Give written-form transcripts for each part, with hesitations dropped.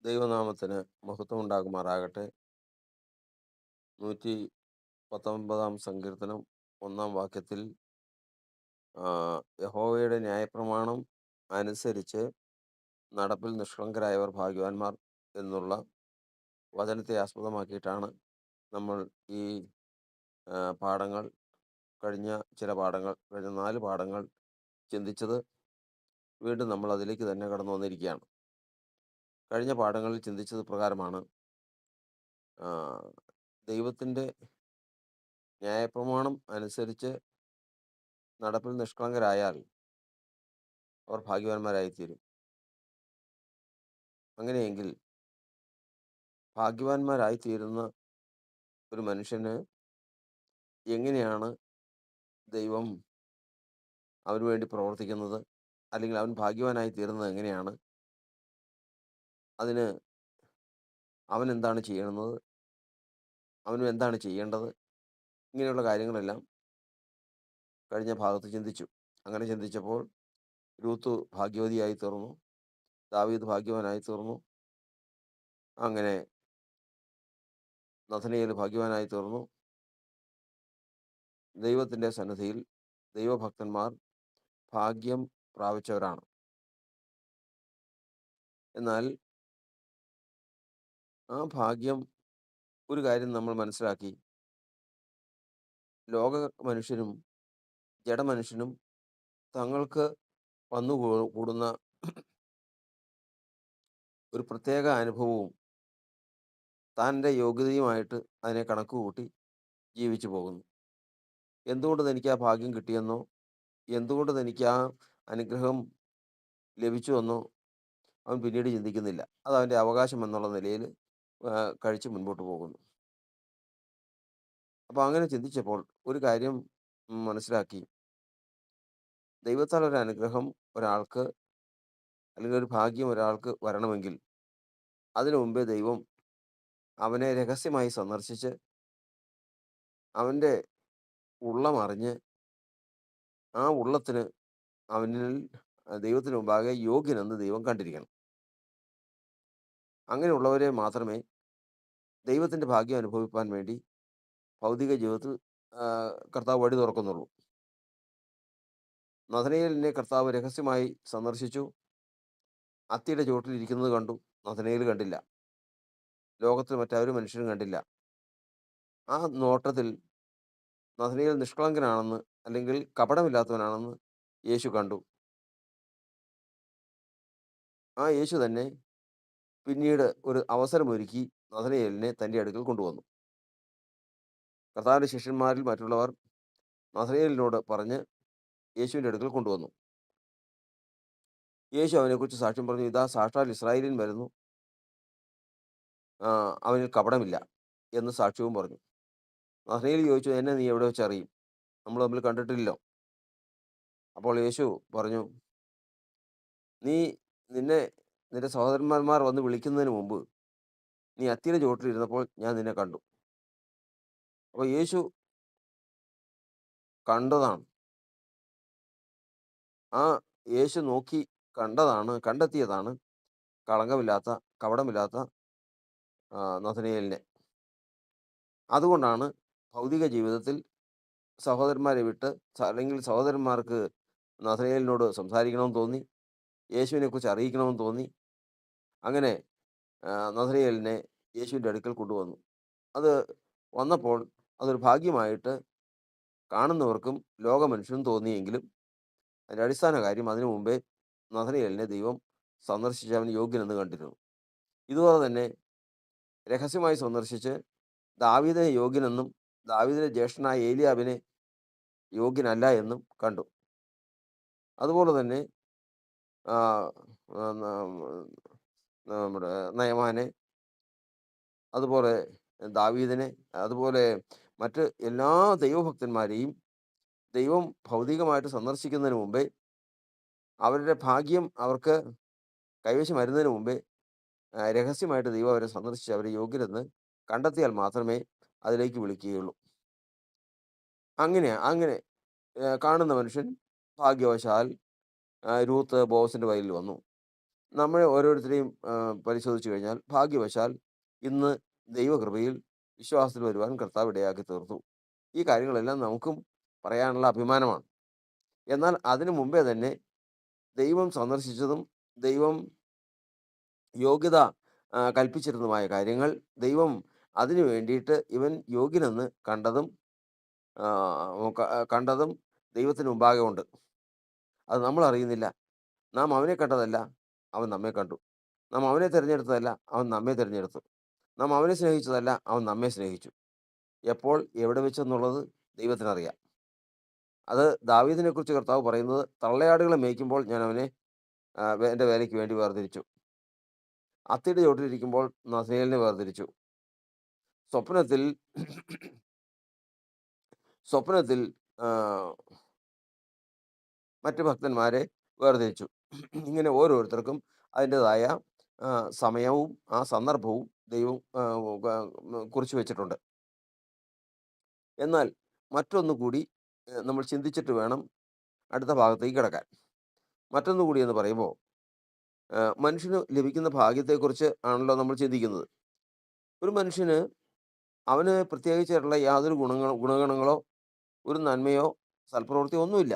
ദൈവനാമത്തിന് മഹത്വം ഉണ്ടാകുമാറാകട്ടെ. 119 സങ്കീർത്തനം 1 വാക്യത്തിൽ യഹോവയുടെ ന്യായപ്രമാണം അനുസരിച്ച് നടപ്പിൽ നിഷ്കളങ്കരായവർ ഭാഗ്യവാന്മാർ എന്നുള്ള വചനത്തെ ആസ്പദമാക്കിയിട്ടാണ് നമ്മൾ ഈ പാഠങ്ങൾ കഴിഞ്ഞ 4 പാഠങ്ങൾ ചിന്തിച്ചത്. വീണ്ടും നമ്മൾ അതിലേക്ക് തന്നെ കടന്നു വന്നിരിക്കുകയാണ്. കഴിഞ്ഞ പാഠങ്ങളിൽ ചിന്തിച്ചത് പ്രകാരമാണ് ദൈവത്തിൻ്റെ ന്യായപ്രമാണം അനുസരിച്ച് നടപ്പിൽ നിഷ്കളങ്കരായാൽ അവർ ഭാഗ്യവാന്മാരായിത്തീരും. അങ്ങനെയെങ്കിൽ ഭാഗ്യവാന്മാരായിത്തീരുന്ന ഒരു മനുഷ്യന് എങ്ങനെയാണ് ദൈവം അവന് വേണ്ടി പ്രവർത്തിക്കുന്നത്, അല്ലെങ്കിൽ അവൻ ഭാഗ്യവാനായി തീരുന്നത് എങ്ങനെയാണ്, അതിന് അവൻ എന്താണ് ചെയ്യുന്നത്, അവന് എന്താണ് ചെയ്യേണ്ടത്, ഇങ്ങനെയുള്ള കാര്യങ്ങളെല്ലാം കഴിഞ്ഞ ഭാഗത്ത് ചിന്തിച്ചു. അങ്ങനെ ചിന്തിച്ചപ്പോൾ രൂത്ത് ഭാഗ്യവതിയായി തീർന്നു, ദാവീദ് ഭാഗ്യവാനായി തീർന്നു, അങ്ങനെ നഥനയേൽ ഭാഗ്യവാനായി തീർന്നു. ദൈവത്തിൻ്റെ സന്നിധിയിൽ ദൈവഭക്തന്മാർ ഭാഗ്യം പ്രാപിച്ചവരാണ്. എന്നാൽ ആ ഭാഗ്യം, ഒരു കാര്യം നമ്മൾ മനസ്സിലാക്കി, ലോക മനുഷ്യനും ജഡമനുഷ്യനും തങ്ങൾക്ക് വന്നു കൂടുന്ന ഒരു പ്രത്യേക അനുഭവവും താൻ്റെ യോഗ്യതയുമായിട്ട് അതിനെ കണക്ക് കൂട്ടി ജീവിച്ചു പോകുന്നു. എന്തുകൊണ്ട് തനിക്ക് ആ ഭാഗ്യം കിട്ടിയെന്നോ, എന്തുകൊണ്ട് തനിക്ക് ആ അനുഗ്രഹം ലഭിച്ചുവെന്നോ അവൻ പിന്നീട് ചിന്തിക്കുന്നില്ല. അത് അവൻ്റെ അവകാശം എന്നുള്ള നിലയിൽ കഴിച്ച് മുൻപോട്ട് പോകുന്നു. അപ്പോൾ അങ്ങനെ ചിന്തിച്ചപ്പോൾ ഒരു കാര്യം മനസ്സിലാക്കി. ദൈവത്താൽ ഒരു അനുഗ്രഹം ഒരാൾക്ക്, അല്ലെങ്കിൽ ഒരു ഭാഗ്യം ഒരാൾക്ക് വരണമെങ്കിൽ അതിനു മുമ്പേ ദൈവം അവനെ രഹസ്യമായി സന്ദർശിച്ച് അവൻ്റെ ഉള്ളമറിഞ്ഞ് ആ ഉള്ളത്തിന് അവനിൽ ദൈവത്തിന് മുമ്പാകെ യോഗ്യനെന്ന് ദൈവം കണ്ടിരിക്കണം. അങ്ങനെയുള്ളവരെ മാത്രമേ ദൈവത്തിൻ്റെ ഭാഗ്യം അനുഭവിപ്പാൻ വേണ്ടി ഭൗതിക ജീവിതത്തിൽ കർത്താവ് വഴി തുറക്കുന്നുള്ളൂ. നഥനയേലിനെ കർത്താവ് രഹസ്യമായി സന്ദർശിച്ചു. അത്തിയുടെ ചുവട്ടിൽ ഇരിക്കുന്നത് കണ്ടു, നഥനയേൽ കണ്ടില്ല. ലോകത്തിൽ മറ്റാരും മനുഷ്യരും കണ്ടില്ല. ആ നോട്ടത്തിൽ നഥനയേൽ നിഷ്കളങ്കനാണെന്ന്, അല്ലെങ്കിൽ കപടമില്ലാത്തവനാണെന്ന് യേശു കണ്ടു. ആ യേശു തന്നെ പിന്നീട് ഒരു അവസരമൊരുക്കി നഥനയേലിനെ തൻ്റെ അടുക്കൽ കൊണ്ടുവന്നു. കർത്താവിൻ്റെ ശിഷ്യന്മാരിൽ മറ്റുള്ളവർ നഥനയേലിനോട് പറഞ്ഞ് യേശുവിൻ്റെ അടുക്കൽ കൊണ്ടുവന്നു. യേശു അവനെക്കുറിച്ച് സാക്ഷ്യം പറഞ്ഞു, ഇതാ സാക്ഷാൽ ഇസ്രായേലിൻ വരുന്നു, അവനിൽ കപടമില്ല എന്ന് സാക്ഷ്യവും പറഞ്ഞു. നഥനയേൽ ചോദിച്ചു, എന്നെ നീ എവിടെ വെച്ച് അറിയും? നമ്മൾ തമ്മിൽ കണ്ടിട്ടില്ലല്ലോ. അപ്പോൾ യേശു പറഞ്ഞു, നിന്റെ സഹോദരന്മാർ വന്ന് വിളിക്കുന്നതിന് മുമ്പ് നീ അത്തിയുടെ ചുവട്ടിലിരുന്നപ്പോൾ ഞാൻ നിന്നെ കണ്ടു. അപ്പോൾ യേശു കണ്ടതാണ്, ആ യേശു നോക്കി കണ്ടെത്തിയതാണ് കളങ്കമില്ലാത്ത, കപടമില്ലാത്ത നഥനയേലിനെ. അതുകൊണ്ടാണ് ഭൗതിക ജീവിതത്തിൽ സഹോദരന്മാരെ വിട്ട്, അല്ലെങ്കിൽ സഹോദരന്മാർക്ക് നഥനയേലിനോട് സംസാരിക്കണമെന്ന് തോന്നി, യേശുവിനെക്കുറിച്ച് അറിയിക്കണമെന്ന് തോന്നി. അങ്ങനെ നഥനയേലിനെ യേശുവിൻ്റെ അടുക്കൽ കൊണ്ടുവന്നു. അത് വന്നപ്പോൾ അതൊരു ഭാഗ്യമായിട്ട് കാണുന്നവർക്കും ലോകമനുഷ്യനും തോന്നിയെങ്കിലും അതിൻ്റെ അടിസ്ഥാന കാര്യം, അതിനു മുമ്പേ നഥനയേലിനെ ദൈവം സന്ദർശിച്ച് അവന് യോഗ്യനെന്ന് കണ്ടിരുന്നു. ഇതുപോലെ തന്നെ രഹസ്യമായി സന്ദർശിച്ച് ദാവീദിനെ യോഗ്യനെന്നും ദാവീദിന്റെ ജ്യേഷ്ഠനായ ഏലിയാബിനെ യോഗ്യനല്ല എന്നും കണ്ടു. അതുപോലെ തന്നെ ആ, ആ, നമ്മുടെ നയമാനെ, അതുപോലെ ദാവീദിനെ, അതുപോലെ മറ്റ് എല്ലാ ദൈവഭക്തന്മാരെയും ദൈവം ഭൗതികമായിട്ട് സന്ദർശിക്കുന്നതിന് മുമ്പേ, അവരുടെ ഭാഗ്യം അവർക്ക് കൈവശം വരുന്നതിന് മുമ്പേ രഹസ്യമായിട്ട് ദൈവം അവരെ സന്ദർശിച്ച് അവരെ യോഗ്യരെന്ന് കണ്ടെത്തിയാൽ മാത്രമേ അതിലേക്ക് വിളിക്കുകയുള്ളൂ. അങ്ങനെ കാണുന്ന മനുഷ്യൻ ഭാഗ്യവശാൽ രൂത്ത് ബോസിൻ്റെ വയലിൽ വന്നു. നമ്മളെ ഓരോരുത്തരെയും പരിശോധിച്ചു കഴിഞ്ഞാൽ ഭാഗ്യവശാൽ ഇന്ന് ദൈവകൃപയിൽ വിശ്വാസത്തിൽ വരുവാൻ കർത്താവ് ഇടയാക്കി തീർത്തു. ഈ കാര്യങ്ങളെല്ലാം നമുക്കും പറയാനുള്ള അഭിമാനമാണ്. എന്നാൽ അതിനു മുമ്പേ തന്നെ ദൈവം സന്ദർശിച്ചതും ദൈവം യോഗ്യത കൽപ്പിച്ചിരുന്നതുമായ കാര്യങ്ങൾ ദൈവം അതിനു വേണ്ടിയിട്ട് ഇവൻ യോഗ്യനെന്ന് കണ്ടതും ദൈവത്തിന് മുമ്പാകെ ഉണ്ട്. അത് നമ്മൾ അറിയുന്നില്ല. നാം അവനെ കണ്ടതല്ല, അവൻ നമ്മെ കണ്ടു. നാം അവനെ തിരഞ്ഞെടുത്തതല്ല, അവൻ നമ്മെ തിരഞ്ഞെടുത്തു. നാം അവനെ സ്നേഹിച്ചതല്ല, അവൻ നമ്മെ സ്നേഹിച്ചു. എപ്പോൾ, എവിടെ വെച്ചെന്നുള്ളത് ദൈവത്തിനറിയാം. അത് ദാവീദിനെക്കുറിച്ച് കർത്താവ് പറയുന്നത്, തള്ളയാടുകളെ മേയ്ക്കുമ്പോൾ ഞാൻ അവനെ എൻ്റെ വേലയ്ക്ക് വേണ്ടി വേർതിരിച്ചു. അത്തിയുടെ ചോട്ടിലിരിക്കുമ്പോൾ നഥനയേലിനെ വേർതിരിച്ചു. സ്വപ്നത്തിൽ സ്വപ്നത്തിൽ ആ, മറ്റ് ഭക്തന്മാരെ വേർതിരിച്ചു. ഇങ്ങനെ ഓരോരുത്തർക്കും അതിൻ്റെതായ സമയവും ആ സന്ദർഭവും ദൈവം കുറിച്ച് വെച്ചിട്ടുണ്ട്. എന്നാൽ മറ്റൊന്നു കൂടി നമ്മൾ ചിന്തിച്ചിട്ട് വേണം അടുത്ത ഭാഗത്തേക്ക് കിടക്കാൻ. മറ്റൊന്നു കൂടി എന്ന് പറയുമ്പോൾ മനുഷ്യന് ലഭിക്കുന്ന ഭാഗ്യത്തെക്കുറിച്ച് ആണല്ലോ നമ്മൾ ചിന്തിക്കുന്നത്. ഒരു മനുഷ്യന് അവന് പ്രത്യേകിച്ചായിട്ടുള്ള യാതൊരു ഗുണഗണങ്ങളോ ഒരു നന്മയോ സൽപ്രവൃത്തിയോ ഒന്നുമില്ല.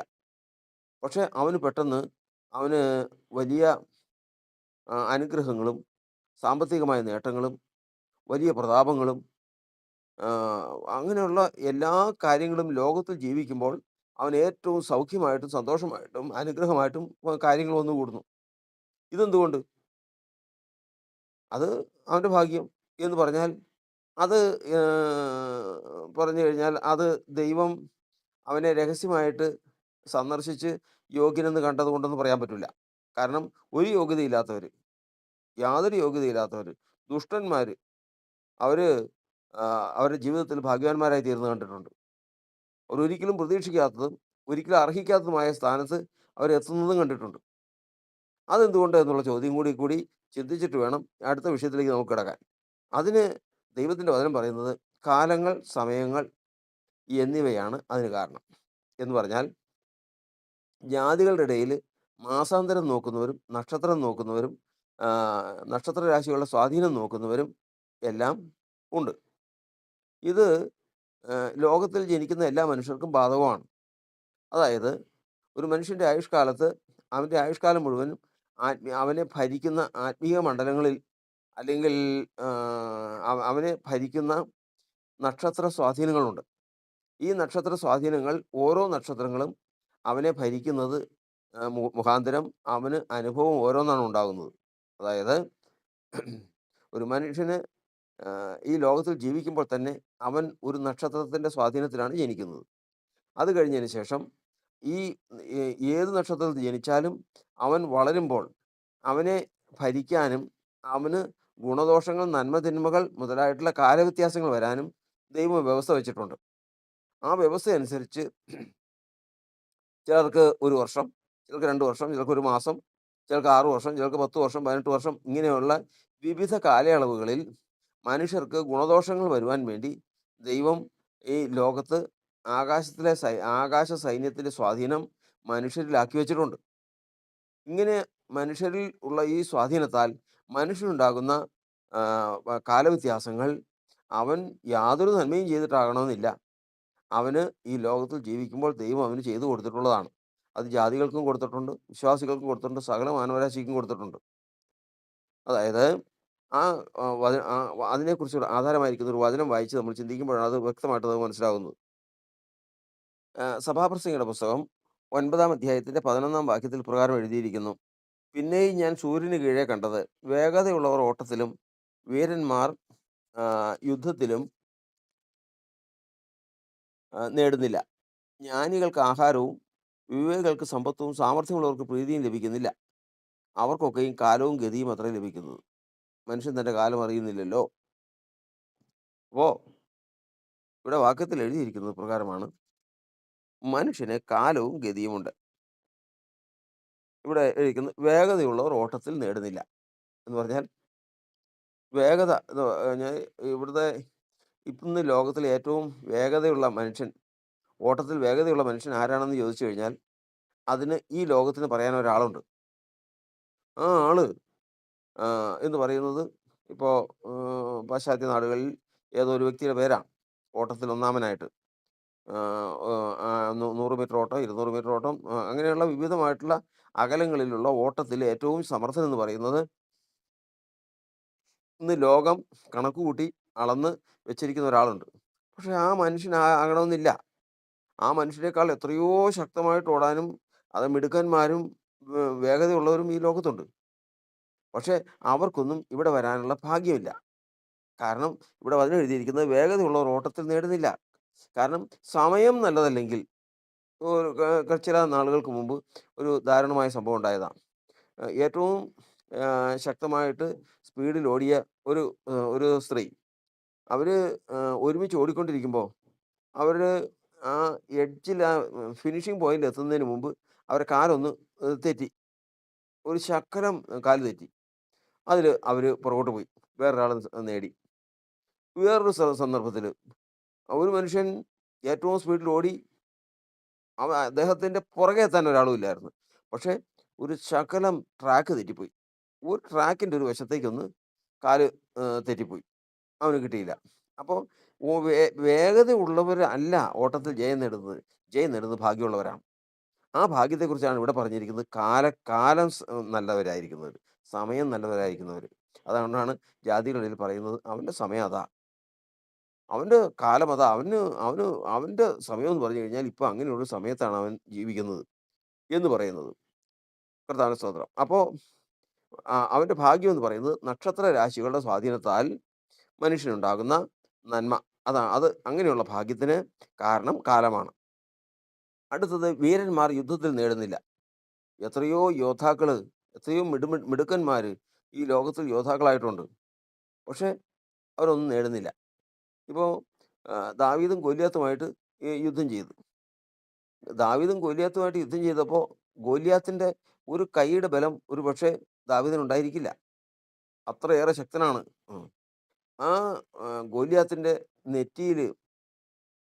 പക്ഷേ അവന് പെട്ടെന്ന് അവന് വലിയ അനുഗ്രഹങ്ങളും സാമ്പത്തികമായ നേട്ടങ്ങളും വലിയ പ്രതാപങ്ങളും അങ്ങനെയുള്ള എല്ലാ കാര്യങ്ങളും ലോകത്തിൽ ജീവിക്കുമ്പോൾ അവൻ ഏറ്റവും സൗഖ്യമായിട്ടും സന്തോഷമായിട്ടും അനുഗ്രഹമായിട്ടും കാര്യങ്ങൾ വന്നുകൂടുന്നു. ഇതെന്തുകൊണ്ട്? അത് അവൻ്റെ ഭാഗ്യം എന്ന് പറഞ്ഞാൽ അത് പറഞ്ഞു കഴിഞ്ഞാൽ അത് ദൈവം അവനെ രഹസ്യമായിട്ട് സന്ദർശിച്ച് യോഗ്യനെന്ന് കണ്ടതുകൊണ്ടെന്ന് പറയാൻ പറ്റില്ല. കാരണം ഒരു യോഗ്യതയില്ലാത്തവർ, യാതൊരു യോഗ്യതയില്ലാത്തവർ, ദുഷ്ടന്മാർ, അവർ അവരുടെ ജീവിതത്തിൽ ഭാഗ്യവാന്മാരായി തീർന്നു കണ്ടിട്ടുണ്ട്. അവരൊരിക്കലും പ്രതീക്ഷിക്കാത്തതും ഒരിക്കലും അർഹിക്കാത്തതുമായ സ്ഥാനത്ത് അവരെത്തുന്നതും കണ്ടിട്ടുണ്ട്. അതെന്തുകൊണ്ട് എന്നുള്ള ചോദ്യം കൂടി ചിന്തിച്ചിട്ട് വേണം അടുത്ത വിഷയത്തിലേക്ക് നമുക്ക് കിടക്കാൻ. അതിന് ദൈവത്തിൻ്റെ വചനം പറയുന്നത് കാലങ്ങൾ, സമയങ്ങൾ എന്നിവയാണ് അതിന് കാരണം. എന്ന് പറഞ്ഞാൽ ജാതികളുടെ ഇടയിൽ മാസാന്തരം നോക്കുന്നവരും നക്ഷത്രം നോക്കുന്നവരും നക്ഷത്ര രാശികളുടെ സ്വാധീനം നോക്കുന്നവരും എല്ലാം ഉണ്ട്. ഇത് ലോകത്തിൽ ജനിക്കുന്ന എല്ലാ മനുഷ്യർക്കും ബാധകമാണ്. അതായത് ഒരു മനുഷ്യൻ്റെ ആയുഷ്കാലത്ത് അവൻ്റെ ആയുഷ്കാലം മുഴുവനും അവനെ ഭരിക്കുന്ന ആത്മീയ മണ്ഡലങ്ങളിൽ അല്ലെങ്കിൽ അവനെ ഭരിക്കുന്ന നക്ഷത്ര സ്വാധീനങ്ങളുണ്ട്. ഈ നക്ഷത്ര സ്വാധീനങ്ങൾ ഓരോ നക്ഷത്രങ്ങളും അവനെ ഭരിക്കുന്നത് മുഖാന്തരം അവന് അനുഭവം ഓരോന്നാണ് ഉണ്ടാകുന്നത്. അതായത് ഒരു മനുഷ്യന് ഈ ലോകത്തിൽ ജീവിക്കുമ്പോൾ തന്നെ അവൻ ഒരു നക്ഷത്രത്തിൻ്റെ സ്വാധീനത്തിലാണ് ജനിക്കുന്നത്. അത് കഴിഞ്ഞതിന് ശേഷം ഈ ഏത് നക്ഷത്രത്തിൽ ജനിച്ചാലും അവൻ വളരുമ്പോൾ അവനെ ഭരിക്കാനും അവന് ഗുണദോഷങ്ങൾ, നന്മതിന്മകൾ മുതലായിട്ടുള്ള കാലവ്യത്യാസങ്ങൾ വരാനും ദൈവം വ്യവസ്ഥ വെച്ചിട്ടുണ്ട്. ആ വ്യവസ്ഥ അനുസരിച്ച് ചിലർക്ക് 1 വർഷം, ചിലർക്ക് 2 വർഷം, ചിലർക്ക് 1 മാസം, ചിലർക്ക് 6 വർഷം, ചിലർക്ക് 10 വർഷം, 18 വർഷം ഇങ്ങനെയുള്ള വിവിധ കാലയളവുകളിൽ മനുഷ്യർക്ക് ഗുണദോഷങ്ങൾ വരുവാൻ വേണ്ടി ദൈവം ഈ ലോകത്ത് ആകാശ സൈന്യത്തിൻ്റെ സ്വാധീനം മനുഷ്യരിലാക്കി വെച്ചിട്ടുണ്ട്. ഇങ്ങനെ മനുഷ്യരിൽ ഉള്ള ഈ സ്വാധീനത്താൽ മനുഷ്യനുണ്ടാകുന്ന കാലവ്യത്യാസങ്ങൾ അവൻ യാതൊരു നന്മയും ചെയ്തിട്ടാകണമെന്നില്ല. അവന് ഈ ലോകത്തിൽ ജീവിക്കുമ്പോൾ ദൈവം അവന് ചെയ്തു കൊടുത്തിട്ടുള്ളതാണ്. അത് ജാതികൾക്കും കൊടുത്തിട്ടുണ്ട്, വിശ്വാസികൾക്കും കൊടുത്തിട്ടുണ്ട്, സകല മാനവരാശിക്കും കൊടുത്തിട്ടുണ്ട്. അതായത് ആ അതിനെക്കുറിച്ച് ആധാരമായിരിക്കുന്ന ഒരു വചനം വായിച്ച് നമ്മൾ ചിന്തിക്കുമ്പോഴാണ് അത് വ്യക്തമായിട്ട് നമുക്ക് മനസ്സിലാകുന്നത്. സഭാപ്രസംഗിയുടെ പുസ്തകം 9-ാം അധ്യായത്തിൻ്റെ 11-ാം വാക്യത്തിൽ പ്രകാരം എഴുതിയിരിക്കുന്നു: പിന്നെയും ഞാൻ സൂര്യന് കീഴെ കണ്ടത്, വേഗതയുള്ളവർ ഓട്ടത്തിലും വീരന്മാർ യുദ്ധത്തിലും നേടുന്നില്ല. ജ്ഞാനികൾക്ക് ആഹാരവും വിവേകികൾക്ക് സമ്പത്തും സാമർഥ്യമുള്ളവർക്ക് പ്രീതിയും ലഭിക്കുന്നില്ല. അവർക്കൊക്കെയും കാലവും ഗതിയും അത്രേ ലഭിക്കുന്നത്. മനുഷ്യൻ തൻ്റെ കാലം അറിയുന്നില്ലല്ലോ. അപ്പോൾ ഇവിടെ വാക്യത്തിൽ എഴുതിയിരിക്കുന്നത് പ്രകാരമാണ്, മനുഷ്യന് കാലവും ഗതിയുമുണ്ട്. ഇവിടെ എഴുതിയിരിക്കുന്നത് വേഗതയുള്ളവർ ഓട്ടത്തിൽ നേടുന്നില്ല എന്ന് പറഞ്ഞാൽ വേഗത ഞാൻ ഇവിടുത്തെ ഇന്ന് ലോകത്തിലെ ഏറ്റവും വേഗതയുള്ള മനുഷ്യൻ, ഓട്ടത്തിൽ വേഗതയുള്ള മനുഷ്യൻ ആരാണെന്ന് ചോദിച്ചു കഴിഞ്ഞാൽ അതിന് ഈ ലോകത്തിന് പറയാൻ ഒരാളുണ്ട്. ആ ആള് എന്ന് പറയുന്നത് ഇപ്പോൾ പാശ്ചാത്യ നാടുകളിൽ ഏതോ ഒരു വ്യക്തിയുടെ പേരാണ് ഓട്ടത്തിൽ ഒന്നാമനായിട്ട്. ആഹ്, ആഹ്, 100 മീറ്റർ ഓട്ടം, 200 മീറ്റർ ഓട്ടം, അങ്ങനെയുള്ള വിവിധമായിട്ടുള്ള അകലങ്ങളിലുള്ള ഓട്ടത്തിൽ ഏറ്റവും സമർത്ഥനെന്ന് പറയുന്നത് ഇന്ന് ലോകം കണക്കുകൂട്ടി അളന്ന് വെച്ചിരിക്കുന്ന ഒരാളുണ്ട്. പക്ഷേ ആ മനുഷ്യൻ ആകണമെന്നില്ല. ആ മനുഷ്യനേക്കാൾ എത്രയോ ശക്തമായിട്ട് ഓടാനും അത് മിടുക്കന്മാരും വേഗതയുള്ളവരും ഈ ലോകത്തുണ്ട്. പക്ഷേ അവർക്കൊന്നും ഇവിടെ വരാനുള്ള ഭാഗ്യമില്ല. കാരണം ഇവിടെ എഴുതിയിരിക്കുന്നത് വേഗതയുള്ളവർ ഓട്ടത്തിൽ നേടുന്നില്ല. കാരണം സമയം നല്ലതല്ലെങ്കിൽ ഒരു ചില നാളുകൾക്ക് മുമ്പ് ഒരു ദാരുണമായ സംഭവം ഉണ്ടായതാണ്. ഏറ്റവും ശക്തമായിട്ട് സ്പീഡിൽ ഓടിയ ഒരു സ്ത്രീ. അവര് ഒരുമിച്ച് ഓടിക്കൊണ്ടിരിക്കുമ്പോ അവര് ആ എഡ്ജിൽ ഫിനിഷിംഗ് പോയിന്റിൽ എത്തുന്നതിന് മുമ്പ് അവരെ കാലൊന്ന് തെറ്റി. ഒരു ശകലം കാല് തെറ്റി. അതില് അവര് പുറകോട്ട് പോയി. വേറൊരാള് നേടി. വേറൊരു സന്ദർഭത്തില് ഒരു മനുഷ്യൻ ഏറ്റവും സ്പീഡിൽ ഓടി. അദ്ദേഹത്തിന്റെ പുറകെ എത്താൻ ഒരാളും ഇല്ലായിരുന്നു. പക്ഷേ ഒരു ശകലം ട്രാക്ക് തെറ്റിപ്പോയി. ഒരു ട്രാക്കിന്റെ ഒരു വശത്തേക്കൊന്ന് കാല് തെറ്റിപ്പോയി. അവന് കിട്ടിയില്ല. അപ്പോ വേഗതയുള്ളവരല്ല ഓട്ടത്തിൽ ജയം നേടുന്നത്. ജയം നേടുന്നത് ഭാഗ്യമുള്ളവരാണ്. ആ ഭാഗ്യത്തെക്കുറിച്ചാണ് ഇവിടെ പറഞ്ഞിരിക്കുന്നത്. കാലം നല്ലവരായിരിക്കുന്നവര്. സമയം നല്ലവരായിരിക്കുന്നവര്. അതുകൊണ്ടാണ് ജാതികളിൽ പറയുന്നത് അവന്റെ സമയം അതാ. അവന്റെ കാലം അതാ. അവന് അവന് അവന്റെ സമയമെന്ന് പറഞ്ഞു കഴിഞ്ഞാൽ ഇപ്പൊ അങ്ങനെയൊരു സമയത്താണ് അവൻ ജീവിക്കുന്നത് എന്ന് പറയുന്നത്. കർത്താവിന് സ്തോത്രം. അപ്പോ അവന്റെ ഭാഗ്യം എന്ന് പറയുന്നത് നക്ഷത്ര രാശികളുടെ സ്വാധീനത്താൽ മനുഷ്യനുണ്ടാകുന്ന നന്മ. അത് അങ്ങനെയുള്ള ഭാഗ്യത്തിന് കാരണം കാലമാണ്. അടുത്തത് വീരന്മാർ യുദ്ധത്തിൽ നേടുന്നില്ല. എത്രയോ യോദ്ധാക്കള്, എത്രയോ മിടുക്കന്മാര് ഈ ലോകത്തിൽ യോദ്ധാക്കളായിട്ടുണ്ട്. പക്ഷേ അവരൊന്നും നേടുന്നില്ല. ഇപ്പോ ദാവീദും ഗോലിയാത്തുമായിട്ട് യുദ്ധം ചെയ്തു. ദാവീദും ഗോലിയാത്തുമായിട്ട് യുദ്ധം ചെയ്തപ്പോ ഗോലിയാത്തിന്റെ ഒരു കൈയുടെ ബലം ഒരുപക്ഷേ ദാവീദിനുണ്ടായിരിക്കില്ല. അത്രയേറെ ശക്തനാണ്. ഉം. ആ ഗോലിയാത്തിന്റെ നെറ്റിയില്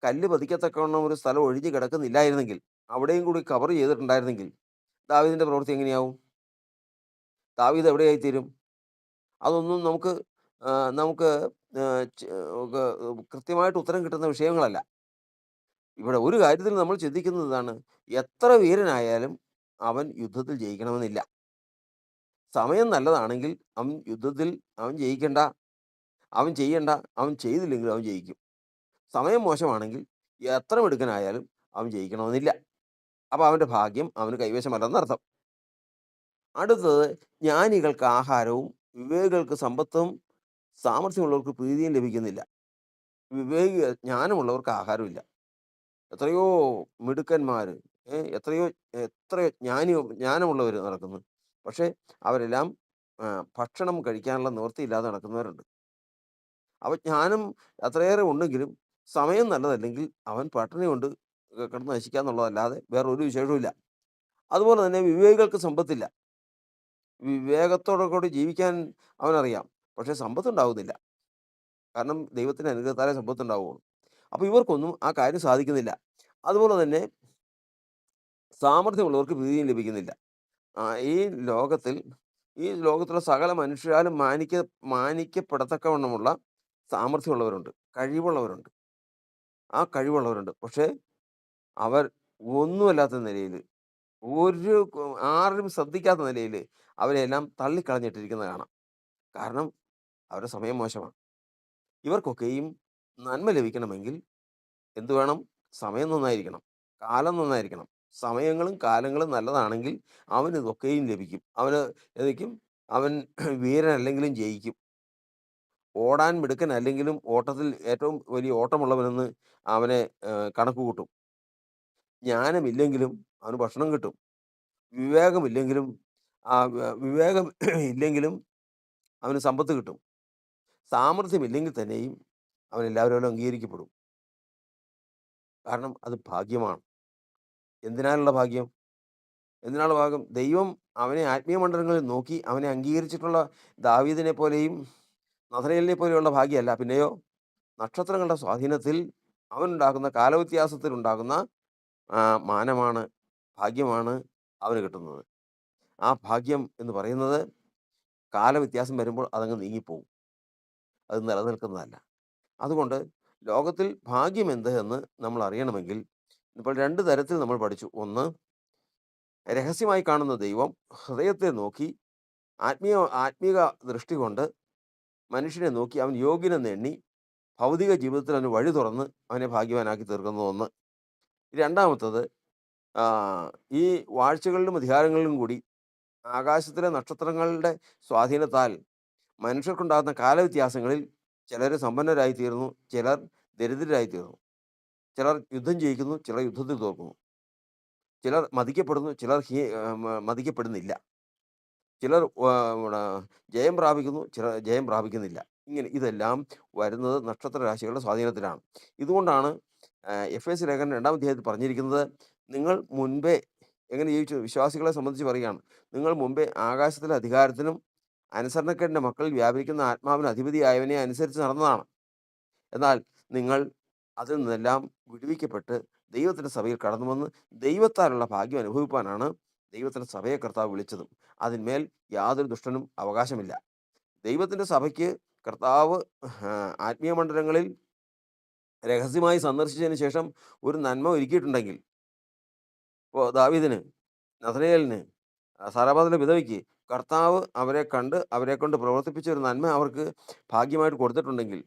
കല്ല് പതിക്കത്തക്കവണ്ണം ഒരു സ്ഥലം ഒഴിഞ്ഞ് കിടക്കുന്നില്ലായിരുന്നെങ്കിൽ, അവിടെയും കൂടി കവർ ചെയ്തിട്ടുണ്ടായിരുന്നെങ്കിൽ, ദാവീദിന്റെ പ്രവൃത്തി എങ്ങനെയാവും? ദാവീദ് എവിടെയായിത്തീരും? അതൊന്നും നമുക്ക് ആഹ്, ച് ക കൃത്യമായിട്ട് ഉത്തരം കിട്ടുന്ന വിഷയങ്ങളല്ല. ഇവിടെ ഒരു കാര്യത്തിൽ നമ്മൾ ചിന്തിക്കുന്നത് ഇതാണ്. എത്ര വീരനായാലും അവൻ യുദ്ധത്തിൽ ജയിക്കണമെന്നില്ല. സമയം നല്ലതാണെങ്കിൽ അവൻ യുദ്ധത്തിൽ അവൻ ജയിക്കണ്ട, അവൻ ചെയ്യണ്ട, അവൻ ചെയ്തില്ലെങ്കിലും അവൻ ജയിക്കും. സമയം മോശമാണെങ്കിൽ എത്ര മിടുക്കനായാലും അവൻ ജയിക്കണമെന്നില്ല. അപ്പൊ അവന്റെ ഭാഗ്യം അവന് കൈവശമല്ലെന്നർത്ഥം. അടുത്തത് ജ്ഞാനികൾക്ക് ആഹാരവും വിവേകികൾക്ക് സമ്പത്തും സാമർഥ്യമുള്ളവർക്ക് പ്രീതിയും ലഭിക്കുന്നില്ല. ജ്ഞാനമുള്ളവർക്ക് ആഹാരമില്ല. എത്രയോ മിടുക്കന്മാര്, എത്രയോ എത്രയോ ജ്ഞാനമുള്ളവർ നടക്കുന്നു. പക്ഷേ അവരെല്ലാം ഭക്ഷണം കഴിക്കാനുള്ള നിവൃത്തിയില്ലാതെ നടക്കുന്നവരുണ്ട്. അപ്പൊ ജ്ഞാനം അത്രയേറെ ഉണ്ടെങ്കിലും സമയം നല്ലതല്ലെങ്കിൽ അവൻ പട്ടിണി കൊണ്ട് കിടന്ന് നശിക്കാന്നുള്ളതല്ലാതെ വേറൊരു വിശേഷവുമില്ല. അതുപോലെ തന്നെ വിവേകികൾക്ക് സമ്പത്തില്ല. വിവേകത്തോടെ കൂടി ജീവിക്കാൻ അവനറിയാം. പക്ഷേ സമ്പത്തുണ്ടാവുന്നില്ല. കാരണം ദൈവത്തിന്റെ അനുഗ്രഹത്താലേ സമ്പത്തുണ്ടാവുകയുള്ളൂ. അപ്പൊ ഇവർക്കൊന്നും ആ കാര്യം സാധിക്കുന്നില്ല. അതുപോലെ തന്നെ സാമർഥ്യമുള്ളവർക്ക് പ്രീതിയും ലഭിക്കുന്നില്ല. ആ ഈ ലോകത്തിൽ ഈ ലോകത്തുള്ള സകല മനുഷ്യരാലും മാനിക്കപ്പെടത്തക്കവണ്ണമുള്ള സാമർഥ്യമുള്ളവരുണ്ട്. കഴിവുള്ളവരുണ്ട്. ആ കഴിവുള്ളവരുണ്ട്. പക്ഷേ അവർ ഒന്നുമല്ലാത്ത നിലയില്, ഒരു ആരും ശ്രദ്ധിക്കാത്ത നിലയില് അവരെല്ലാം തള്ളിക്കളഞ്ഞിട്ടിരിക്കുന്നത് കാണാം. കാരണം അവരുടെ സമയം മോശമാണ്. ഇവർക്കൊക്കെയും നന്മ ലഭിക്കണമെങ്കിൽ എന്ത് വേണം? സമയം നന്നായിരിക്കണം. കാലം നന്നായിരിക്കണം. സമയങ്ങളും കാലങ്ങളും നല്ലതാണെങ്കിൽ അവന് ഇതൊക്കെയും ലഭിക്കും. അവന് ലഭിക്കും. അവൻ വീരനല്ലെങ്കിലും ജയിക്കും. ഓടാൻ മിടുക്കനല്ലെങ്കിലും ഓട്ടത്തിൽ ഏറ്റവും വലിയ ഓട്ടമുള്ളവനെന്ന് അവനെ കണക്ക് കൂട്ടും. ജ്ഞാനമില്ലെങ്കിലും അവന് ഭക്ഷണം കിട്ടും. വിവേകമില്ലെങ്കിലും വിവേകം ഇല്ലെങ്കിലും അവന് സമ്പത്ത് കിട്ടും. സാമർഥ്യമില്ലെങ്കിൽ തന്നെയും അവൻ എല്ലാവരോടും അംഗീകരിക്കപ്പെടും. കാരണം അത് ഭാഗ്യമാണ്. എന്തിനാലുള്ള ഭാഗ്യം? എന്തിനാലുള്ള ഭാഗ്യം? ദൈവം അവനെ ആത്മീയ മണ്ഡലങ്ങളിൽ നോക്കി അവനെ അംഗീകരിച്ചിട്ടുള്ള ദാവീദിനെ പോലെയും നഥനയേലിനെ പോലെയുള്ള ഭാഗ്യമല്ല. പിന്നെയോ നക്ഷത്രങ്ങളുടെ സ്വാധീനത്തിൽ അവനുണ്ടാകുന്ന കാലവ്യത്യാസത്തിലുണ്ടാകുന്ന മാനമാണ്, ഭാഗ്യമാണ് അവന് കിട്ടുന്നത്. ആ ഭാഗ്യം എന്ന് പറയുന്നത് കാലവ്യത്യാസം വരുമ്പോൾ അതങ്ങ് നീങ്ങിപ്പോവും. അത് നിലനിൽക്കുന്നതല്ല. അതുകൊണ്ട് ലോകത്തിൽ ഭാഗ്യം എന്ത് എന്ന് നമ്മൾ അറിയണമെങ്കിൽ ഇപ്പോൾ 2 തരത്തിൽ നമ്മൾ പഠിച്ചു. ഒന്ന്, രഹസ്യമായി കാണുന്ന ദൈവം ഹൃദയത്തെ നോക്കി ആത്മീക ദൃഷ്ടി കൊണ്ട് മനുഷ്യനെ നോക്കി അവൻ യോഗ്യനെന്ന് എണ്ണി ഭൗതിക ജീവിതത്തിൽ അവന് വഴി തുറന്ന് അവനെ ഭാഗ്യവാനാക്കി തീർക്കുന്ന ഒന്ന്. രണ്ടാമത്തത്, ആഹ്, ഈ വാഴ്ചകളിലും അധികാരങ്ങളിലും കൂടി ആകാശത്തിലെ നക്ഷത്രങ്ങളുടെ സ്വാധീനത്താൽ മനുഷ്യർക്കുണ്ടാകുന്ന കാലവ്യത്യാസങ്ങളിൽ ചിലർ സമ്പന്നരായി തീർന്നു, ചിലർ ദരിദ്രരായി തീർന്നു. ചിലർ യുദ്ധം ജയിക്കുന്നു, ചിലർ യുദ്ധത്തിൽ തോൽക്കുന്നു. ചിലർ മതിക്കപ്പെടുന്നു, ചിലർ മതിക്കപ്പെടുന്നില്ല. ചിലർ ജയം പ്രാപിക്കുന്നു, ചിലർ ജയം പ്രാപിക്കുന്നില്ല. ഇങ്ങനെ ഇതെല്ലാം വരുന്നത് നക്ഷത്ര രാശികളുടെ സ്വാധീനത്തിലാണ്. ഇതുകൊണ്ടാണ് എഫേസ്യ ലേഖനം 2-ാം അധ്യായത്തിൽ പറഞ്ഞിരിക്കുന്നത്, നിങ്ങൾ മുൻപേ എങ്ങനെ ജീവിച്ചു? വിശ്വാസികളെ സംബന്ധിച്ച് പറയുകയാണ്. നിങ്ങൾ മുമ്പേ ആകാശത്തിലെ അധികാരത്തിനും അനുസരണക്കേടിൻ്റെ മക്കളിൽ വ്യാപരിക്കുന്ന ആത്മാവിന് അധിപതിയായവനെ അനുസരിച്ച് നടന്നതാണ്. എന്നാൽ നിങ്ങൾ അതിൽ നിന്നെല്ലാം വിടുവിക്കപ്പെട്ട് ദൈവത്തിൻ്റെ സഭയിൽ കടന്നു വന്ന് ദൈവത്താലുള്ള ഭാഗ്യം അനുഭവിപ്പാനാണ് ദൈവത്തിൻ്റെ സഭയെ കർത്താവ് വിളിച്ചതും. അതിന്മേൽ യാതൊരു ദുഷ്ടനും അവകാശമില്ല. ദൈവത്തിൻ്റെ സഭയ്ക്ക് കർത്താവ് ആത്മീയ മണ്ഡലങ്ങളിൽ രഹസ്യമായി സന്ദർശിച്ചതിന് ശേഷം ഒരു നന്മ ഒരുക്കിയിട്ടുണ്ടെങ്കിൽ, ഇപ്പോൾ ദാവീദിന്, നഥനയേലിന്, സാരാഭാത്തിലെ വിധവയ്ക്ക് കർത്താവ് അവരെ കണ്ട് അവരെ കൊണ്ട് പ്രവർത്തിപ്പിച്ച ഒരു നന്മ അവർക്ക് ഭാഗ്യമായിട്ട് കൊടുത്തിട്ടുണ്ടെങ്കിൽ,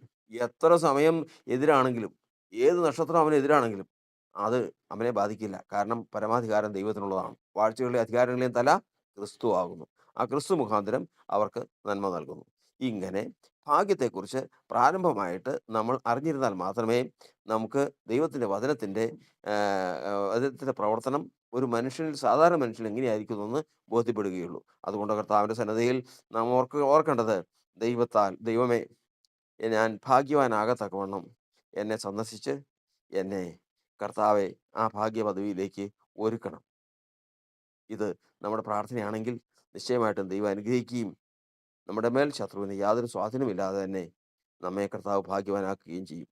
എത്ര സമയം എതിരാണെങ്കിലും, ഏത് നക്ഷത്രം അവനെതിരാണെങ്കിലും അത് അവനെ ബാധിക്കില്ല. കാരണം പരമാധികാരം ദൈവത്തിനുള്ളതാണ്. വാഴ്ചകളുടെ അധികാരങ്ങളെയും തല ക്രിസ്തു ആകുന്നു. ആ ക്രിസ്തു മുഖാന്തരം അവർക്ക് നന്മ നൽകുന്നു. ഇങ്ങനെ ഭാഗ്യത്തെക്കുറിച്ച് പ്രാരംഭമായിട്ട് നമ്മൾ അറിഞ്ഞിരുന്നാൽ മാത്രമേ നമുക്ക് ദൈവത്തിൻ്റെ വചനത്തിൻ്റെ പ്രവർത്തനം ഒരു മനുഷ്യനിൽ, സാധാരണ മനുഷ്യനിൽ എങ്ങനെയായിരിക്കുമെന്ന് ബോധ്യപ്പെടുകയുള്ളൂ. അതുകൊണ്ട് കർത്താവിൻ്റെ സന്നദ്ധയിൽ നാം ഓർക്കേണ്ടത്, ദൈവമേ, ഞാൻ ഭാഗ്യവാനാകത്തക്കവണ്ണം എന്നെ സന്ദർശിച്ച് എന്നെ കർത്താവെ ആ ഭാഗ്യ പദവിയിലേക്ക് ഒരുക്കണം. ഇത് നമ്മുടെ പ്രാർത്ഥനയാണെങ്കിൽ നിശ്ചയമായിട്ടും ദൈവം അനുഗ്രഹിക്കുകയും നമ്മുടെ മേൽ ശത്രുവിന് യാതൊരു സ്വാധീനമില്ലാതെ തന്നെ നമ്മെ കർത്താവ് ഭാഗ്യവാനാക്കുകയും ചെയ്യും.